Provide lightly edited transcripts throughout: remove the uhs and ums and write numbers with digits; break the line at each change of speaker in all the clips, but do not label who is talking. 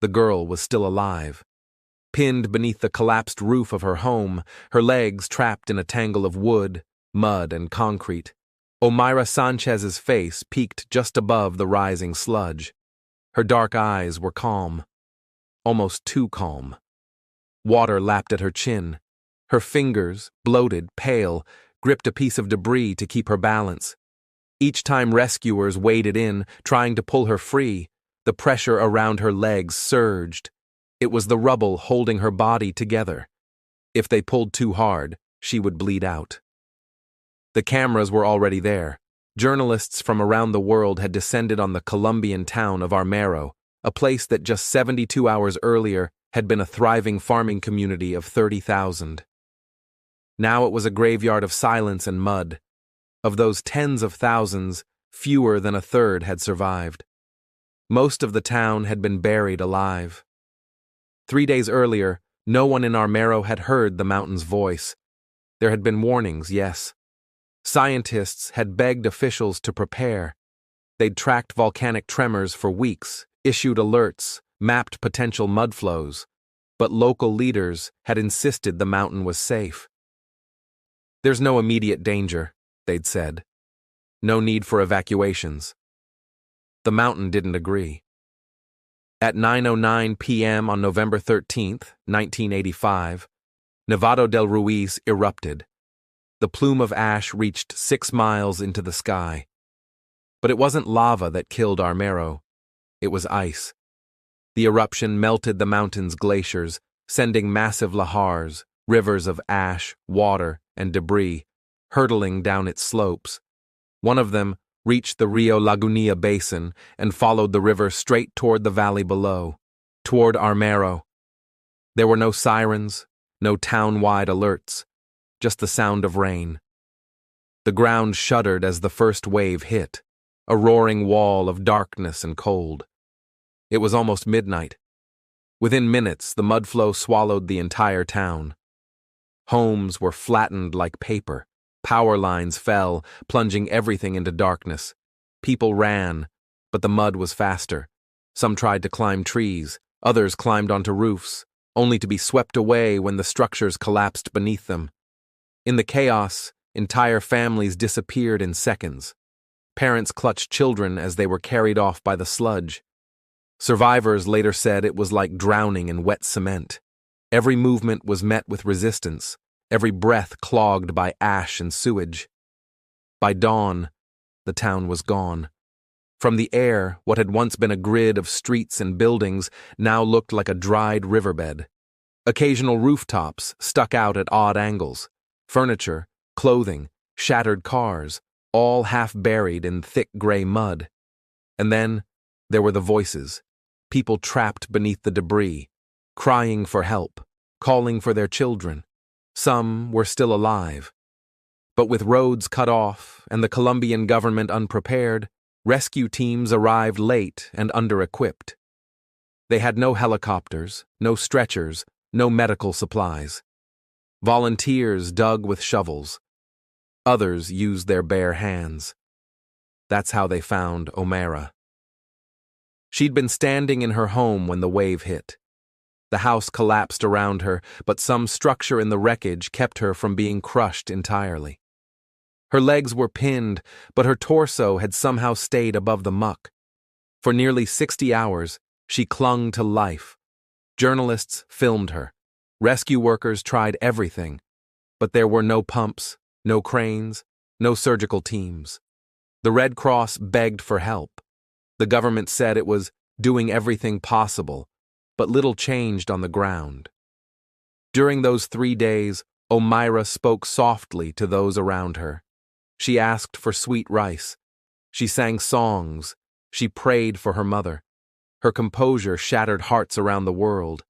The girl was still alive. Pinned beneath the collapsed roof of her home, her legs trapped in a tangle of wood, mud, and concrete, Omayra Sanchez's face peeked just above the rising sludge. Her dark eyes were calm, almost too calm. Water lapped at her chin. Her fingers, bloated, pale, gripped a piece of debris to keep her balance. Each time rescuers waded in, trying to pull her free, the pressure around her legs surged. It was the rubble holding her body together. If they pulled too hard, she would bleed out. The cameras were already there. Journalists from around the world had descended on the Colombian town of Armero, a place that just 72 hours earlier had been a thriving farming community of 30,000. Now it was a graveyard of silence and mud. Of those tens of thousands, fewer than a third had survived. Most of the town had been buried alive. 3 days earlier, no one in Armero had heard the mountain's voice. There had been warnings, yes. Scientists had begged officials to prepare. They'd tracked volcanic tremors for weeks, issued alerts, mapped potential mudflows, but local leaders had insisted the mountain was safe. There's no immediate danger, they'd said. No need for evacuations. The mountain didn't agree. At 9:09 p.m. on November 13, 1985, Nevado del Ruiz erupted. The plume of ash reached 6 miles into the sky. But it wasn't lava that killed Armero. It was ice. The eruption melted the mountain's glaciers, sending massive lahars, rivers of ash, water, and debris, hurtling down its slopes. One of them reached the Rio Lagunilla basin and followed the river straight toward the valley below, toward Armero. There were no sirens, no town-wide alerts, just the sound of rain. The ground shuddered as the first wave hit, a roaring wall of darkness and cold. It was almost midnight. Within minutes, the mudflow swallowed the entire town. Homes were flattened like paper. Power lines fell, plunging everything into darkness. People ran, but the mud was faster. Some tried to climb trees, others climbed onto roofs, only to be swept away when the structures collapsed beneath them. In the chaos, entire families disappeared in seconds. Parents clutched children as they were carried off by the sludge. Survivors later said it was like drowning in wet cement. Every movement was met with resistance, every breath clogged by ash and sewage. By dawn, the town was gone. From the air, what had once been a grid of streets and buildings now looked like a dried riverbed. Occasional rooftops stuck out at odd angles. Furniture, clothing, shattered cars, all half buried in thick gray mud. And then there were the voices, people trapped beneath the debris, crying for help, calling for their children. Some were still alive. But with roads cut off and the Colombian government unprepared, rescue teams arrived late and under-equipped. They had no helicopters, no stretchers, no medical supplies. Volunteers dug with shovels. Others used their bare hands. That's how they found Omayra. She'd been standing in her home when the wave hit. The house collapsed around her, but some structure in the wreckage kept her from being crushed entirely. Her legs were pinned, but her torso had somehow stayed above the muck. For nearly 60 hours, she clung to life. Journalists filmed her. Rescue workers tried everything, but there were no pumps, no cranes, no surgical teams. The Red Cross begged for help. The government said it was doing everything possible, but little changed on the ground. During those 3 days, Omayra spoke softly to those around her. She asked for sweet rice. She sang songs. She prayed for her mother. Her composure shattered hearts around the world.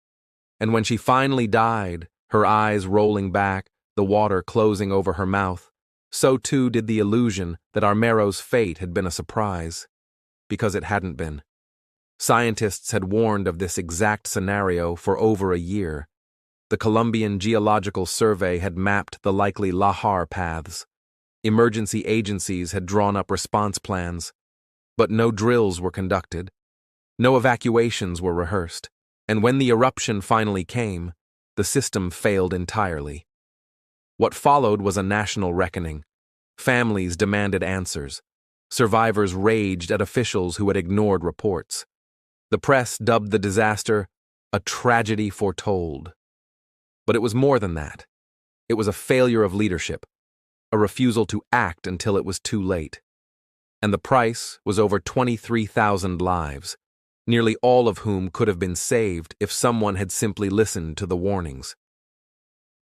And when she finally died, her eyes rolling back, the water closing over her mouth, so too did the illusion that Armero's fate had been a surprise. Because it hadn't been. Scientists had warned of this exact scenario for over a year. The Colombian Geological Survey had mapped the likely lahar paths. Emergency agencies had drawn up response plans. But no drills were conducted. No evacuations were rehearsed. And when the eruption finally came, the system failed entirely. What followed was a national reckoning. Families demanded answers. Survivors raged at officials who had ignored reports. The press dubbed the disaster a tragedy foretold. But it was more than that. It was a failure of leadership, a refusal to act until it was too late. And the price was over 23,000 lives, nearly all of whom could have been saved if someone had simply listened to the warnings.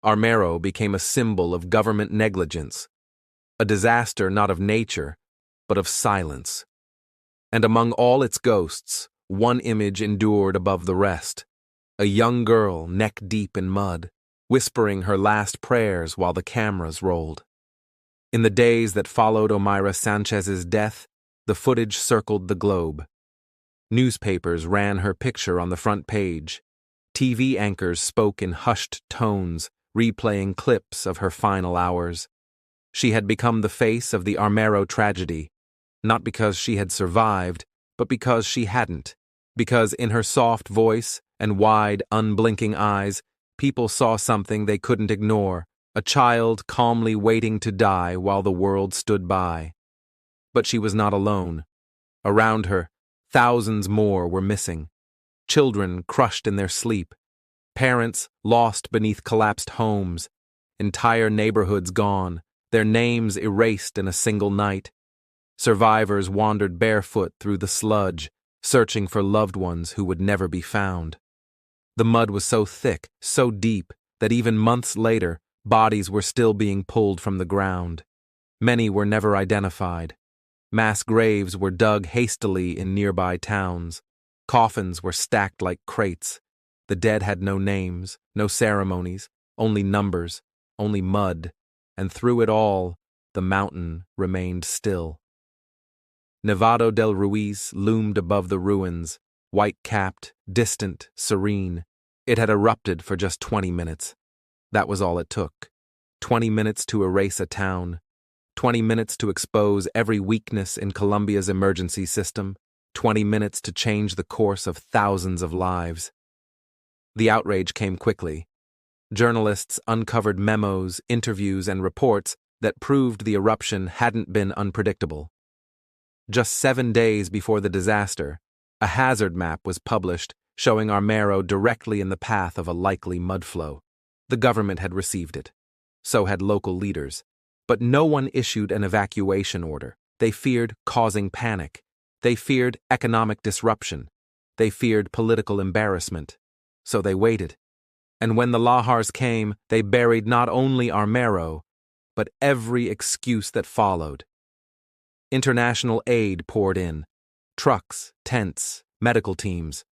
Armero became a symbol of government negligence, a disaster not of nature, but of silence. And among all its ghosts, one image endured above the rest: a young girl neck-deep in mud, whispering her last prayers while the cameras rolled. In the days that followed Omayra Sanchez's death, the footage circled the globe. Newspapers ran her picture on the front page. TV anchors spoke in hushed tones, replaying clips of her final hours. She had become the face of the Armero tragedy, not because she had survived, but because she hadn't. Because in her soft voice and wide, unblinking eyes, people saw something they couldn't ignore: a child calmly waiting to die while the world stood by. But she was not alone. Around her, thousands more were missing. Children crushed in their sleep. Parents lost beneath collapsed homes. Entire neighborhoods gone, their names erased in a single night. Survivors wandered barefoot through the sludge, searching for loved ones who would never be found. The mud was so thick, so deep, that even months later, bodies were still being pulled from the ground. Many were never identified. Mass graves were dug hastily in nearby towns. Coffins were stacked like crates. The dead had no names, no ceremonies, only numbers, only mud, and through it all, the mountain remained still. Nevado del Ruiz loomed above the ruins, white-capped, distant, serene. It had erupted for just 20 minutes. That was all it took. 20 minutes to erase a town. 20 minutes to expose every weakness in Colombia's emergency system. 20 minutes to change the course of thousands of lives. The outrage came quickly. Journalists uncovered memos, interviews, and reports that proved the eruption hadn't been unpredictable. Just 7 days before the disaster, a hazard map was published showing Armero directly in the path of a likely mudflow. The government had received it. So had local leaders. But no one issued an evacuation order. They feared causing panic. They feared economic disruption. They feared political embarrassment. So they waited. And when the lahars came, they buried not only Armero, but every excuse that followed. International aid poured in. Trucks, tents, medical teams.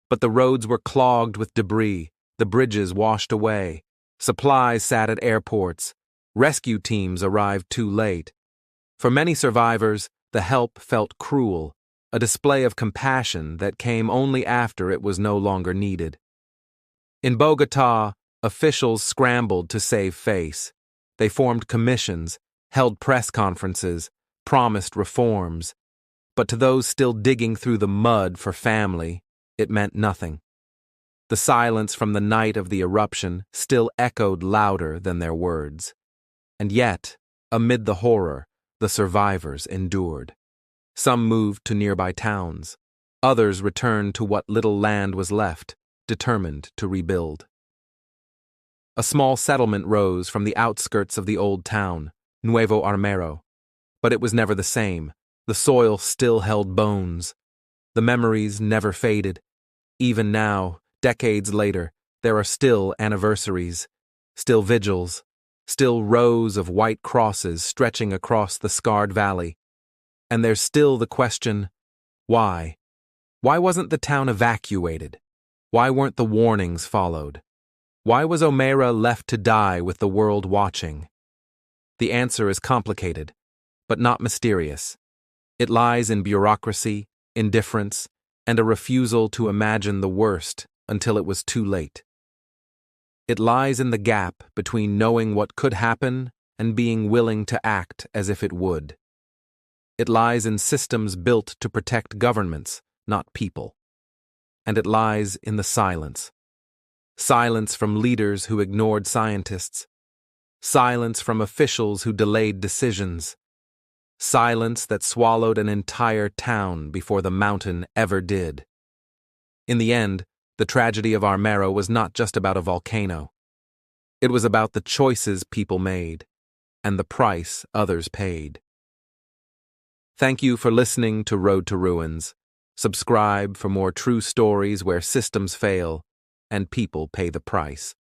But the roads were clogged with debris. The bridges washed away. Supplies sat at airports. Rescue teams arrived too late. For many survivors, the help felt cruel, a display of compassion that came only after it was no longer needed. In Bogotá, officials scrambled to save face. They formed commissions, held press conferences, promised reforms. But to those still digging through the mud for family, it meant nothing. The silence from the night of the eruption still echoed louder than their words. And yet, amid the horror, the survivors endured. Some moved to nearby towns. Others returned to what little land was left, determined to rebuild. A small settlement rose from the outskirts of the old town, Nuevo Armero. But it was never the same. The soil still held bones. The memories never faded. Even now, decades later, there are still anniversaries, still vigils, still rows of white crosses stretching across the scarred valley. And there's still the question, why? Why wasn't the town evacuated? Why weren't the warnings followed? Why was Omayra left to die with the world watching? The answer is complicated, but not mysterious. It lies in bureaucracy, indifference, and a refusal to imagine the worst until it was too late. It lies in the gap between knowing what could happen and being willing to act as if it would. It lies in systems built to protect governments, not people. and it lies in the silence. Silence from leaders who ignored scientists. Silence from officials who delayed decisions. Silence that swallowed an entire town before the mountain ever did. In the end, the tragedy of Armero was not just about a volcano. It was about the choices people made and the price others paid. Thank you for listening to Road to Ruins. Subscribe for more true stories where systems fail and people pay the price.